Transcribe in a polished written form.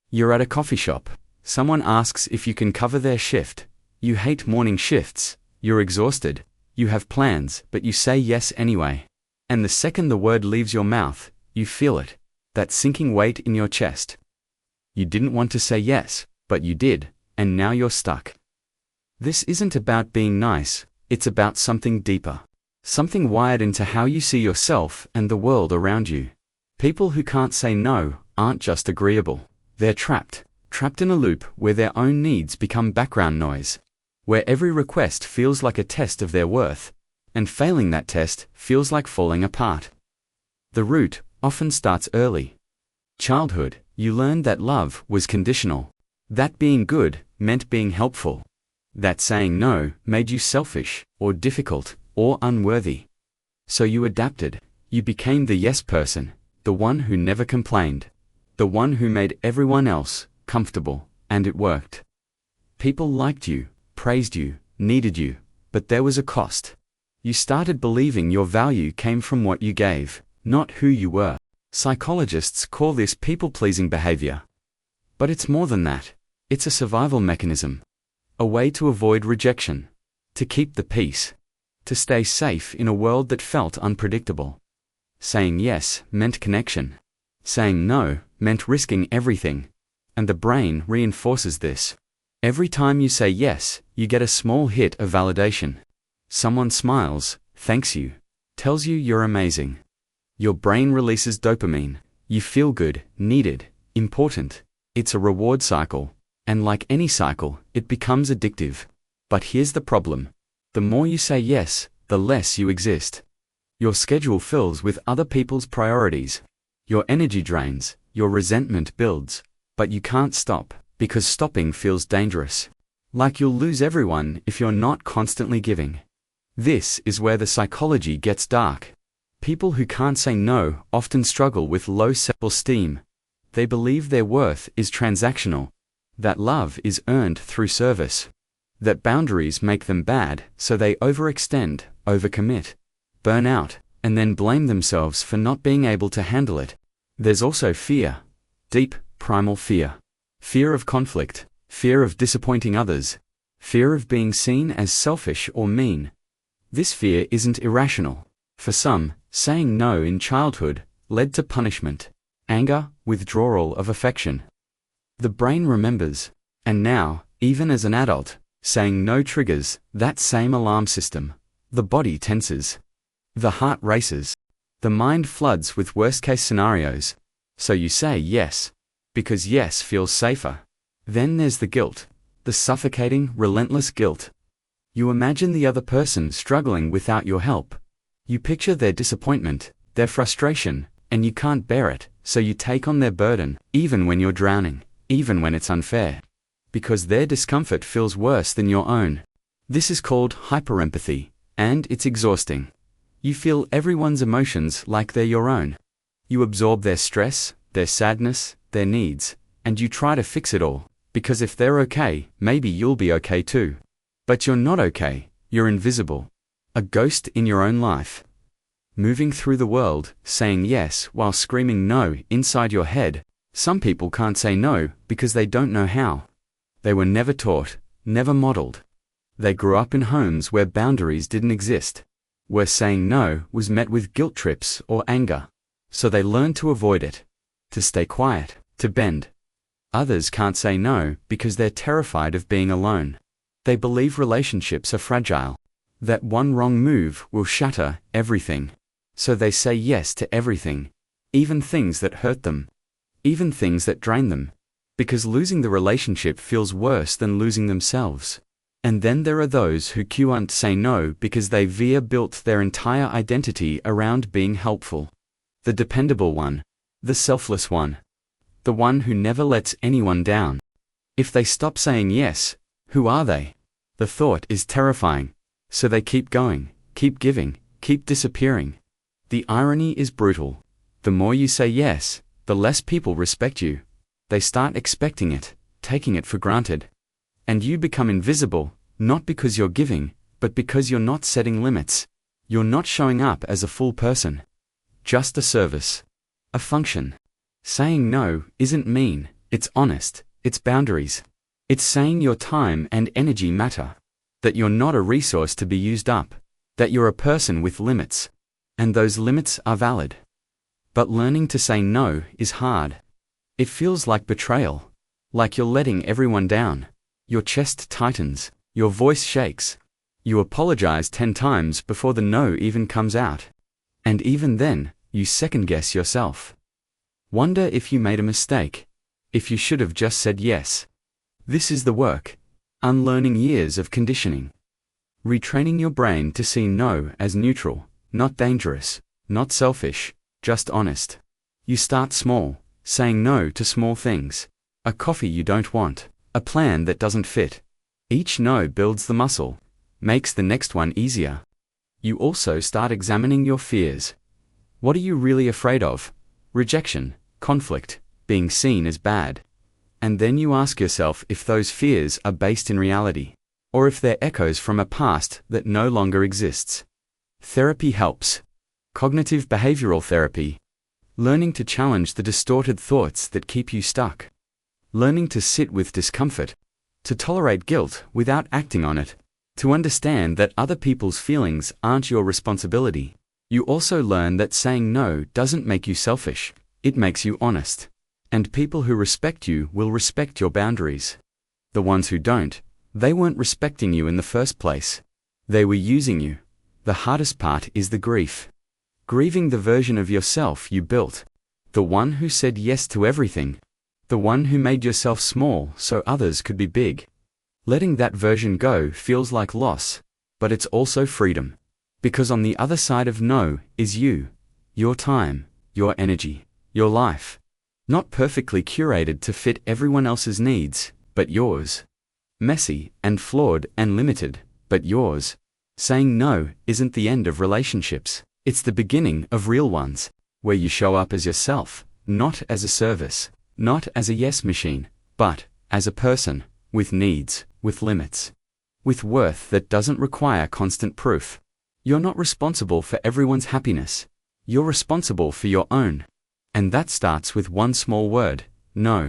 You're at a coffee shop. Someone asks if you can cover their shift. You hate morning shifts. You're exhausted. You have plans, but you say yes anyway. And the second the word leaves your mouth, you feel it. That sinking weight in your chest. You didn't want to say yes, but you did, and now you're stuck. This isn't about being nice, it's about something deeper. Something wired into how you see yourself and the world around you. People who can't say no aren't just agreeable. They're trapped in a loop where their own needs become background noise, where every request feels like a test of their worth, and failing that test feels like falling apart. The root often starts early. Childhood, you learned that love was conditional, that being good meant being helpful, that saying no made you selfish, or difficult, or unworthy. So you adapted. You became the yes person, the one who never complained, the one who made everyone else comfortable, and it worked. People liked you, praised you, needed you, but there was a cost. You started believing your value came from what you gave, not who you were. Psychologists call this people-pleasing behavior. But it's more than that. It's a survival mechanism. A way to avoid rejection. To keep the peace. To stay safe in a world that felt unpredictable. Saying yes meant connection. Saying no meant risking everything. And the brain reinforces this. Every time you say yes, you get a small hit of validation. Someone smiles, thanks you, tells you you're amazing. Your brain releases dopamine. You feel good, needed, important. It's a reward cycle. And like any cycle, it becomes addictive. But here's the problem. The more you say yes, the less you exist. Your schedule fills with other people's priorities. Your energy drains, your resentment builds. But you can't stop, because stopping feels dangerous. Like you'll lose everyone if you're not constantly giving. This is where the psychology gets dark. People who can't say no often struggle with low self-esteem. They believe their worth is transactional, that love is earned through service, that boundaries make them bad, so they overextend, overcommit, burn out, and then blame themselves for not being able to handle it. There's also fear. Deep, primal fear. Fear of conflict, fear of disappointing others, fear of being seen as selfish or mean. This fear isn't irrational. For some, saying no in childhood led to punishment, anger, withdrawal of affection. The brain remembers, and now, even as an adult, saying no triggers that same alarm system. The body tenses. The heart races. The mind floods with worst-case scenarios. So you say yes, because yes feels safer. Then there's the guilt, the suffocating, relentless guilt. You imagine the other person struggling without your help. You picture their disappointment, their frustration, and you can't bear it, so you take on their burden, even when you're drowning, even when it's unfair. Because their discomfort feels worse than your own. This is called hyperempathy, and it's exhausting. You feel everyone's emotions like they're your own. You absorb their stress, their sadness, their needs, and you try to fix it all, because if they're okay, maybe you'll be okay too. But you're not okay, you're invisible. A ghost in your own life. Moving through the world, saying yes while screaming no inside your head. Some people can't say no because they don't know how. They were never taught, never modeled. They grew up in homes where boundaries didn't exist, where saying no was met with guilt trips or anger. So they learned to avoid it, to stay quiet, to bend. Others can't say no because they're terrified of being alone. They believe relationships are fragile, that one wrong move will shatter everything. So they say yes to everything, even things that hurt them, even things that drain them, because losing the relationship feels worse than losing themselves. And then there are those who can't say no because they've built their entire identity around being helpful. The dependable one, the selfless one, the one who never lets anyone down. If they stop saying yes, who are they? The thought is terrifying. So they keep going, keep giving, keep disappearing. The irony is brutal. The more you say yes, the less people respect you. They start expecting it, taking it for granted. And you become invisible, not because you're giving, but because you're not setting limits. You're not showing up as a full person. Just a service. A function. Saying no isn't mean, It's honest, it's boundaries. It's saying your time and energy matter. That you're not a resource to be used up. That you're a person with limits. And those limits are valid. But learning to say no is hard. It feels like betrayal. Like you're letting everyone down. Your chest tightens. Your voice shakes. You apologize 10 times before the no even comes out. And even then, you second-guess yourself. Wonder if you made a mistake. If you should have just said yes. This is the work. Unlearning years of conditioning. Retraining your brain to see no as neutral, not dangerous, not selfish, just honest. You start small, saying no to small things. A coffee you don't want. A plan that doesn't fit. Each no builds the muscle, makes the next one easier. You also start examining your fears. What are you really afraid of? Rejection, conflict, being seen as bad. And then you ask yourself if those fears are based in reality, or if they're echoes from a past that no longer exists. Therapy helps. Cognitive behavioral therapy. Learning to challenge the distorted thoughts that keep you stuck. Learning to sit with discomfort. To tolerate guilt without acting on it. To understand that other people's feelings aren't your responsibility. You also learn that saying no doesn't make you selfish, it makes you honest. And people who respect you will respect your boundaries. The ones who don't, they weren't respecting you in the first place. They were using you. The hardest part is the grief. Grieving the version of yourself you built. The one who said yes to everything. The one who made yourself small so others could be big. Letting that version go feels like loss, but it's also freedom. Because on the other side of no is you, your time, your energy, your life. Not perfectly curated to fit everyone else's needs, but yours. Messy and flawed and limited, but yours. Saying no isn't the end of relationships. It's the beginning of real ones, where you show up as yourself, not as a service, not as a yes machine, but as a person, with needs, with limits, with worth that doesn't require constant proof. You're not responsible for everyone's happiness. You're responsible for your own. And that starts with one small word, no.